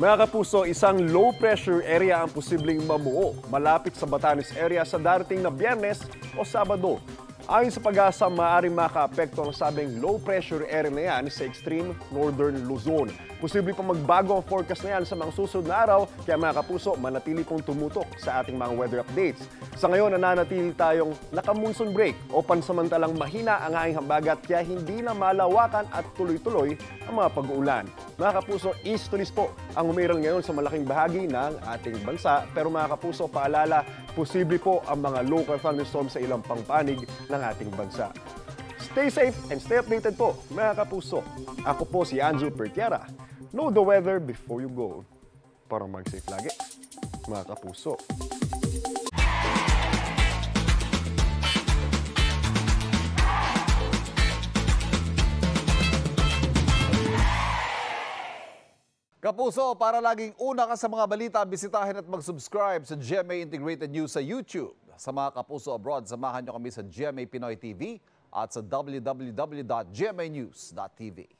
Mga kapuso, isang low-pressure area ang posibleng mabuo malapit sa Batanes area sa darating na Biyernes o Sabado. Ayon sa Pag-asa, maaaring makaapekto ang sabing low-pressure area na yan sa extreme northern Luzon. Posible pa magbago ang forecast na yan sa mga susunod na araw, kaya mga kapuso, manatili pong tumutok sa ating mga weather updates. Sa ngayon, nananatili tayong naka-monsoon break o pansamantalang mahina ang aking hambagat kaya hindi na malawakan at tuloy-tuloy ang mga pag-uulan. Mga kapuso, east to east po ang umiral ngayon sa malaking bahagi ng ating bansa. Pero mga kapuso, paalala, posible po ang mga local thunderstorms sa ilang pangpanig ng ating bansa. Stay safe and stay updated po, mga kapuso. Ako po si Andrew Pertiera. Know the weather before you go. Para mag-safe lagi, mga kapuso. Kapuso, para laging una ka sa mga balita, bisitahin at mag-subscribe sa GMA Integrated News sa YouTube. Sa mga kapuso abroad, samahan nyo kami sa GMA Pinoy TV at sa www.gmanews.tv.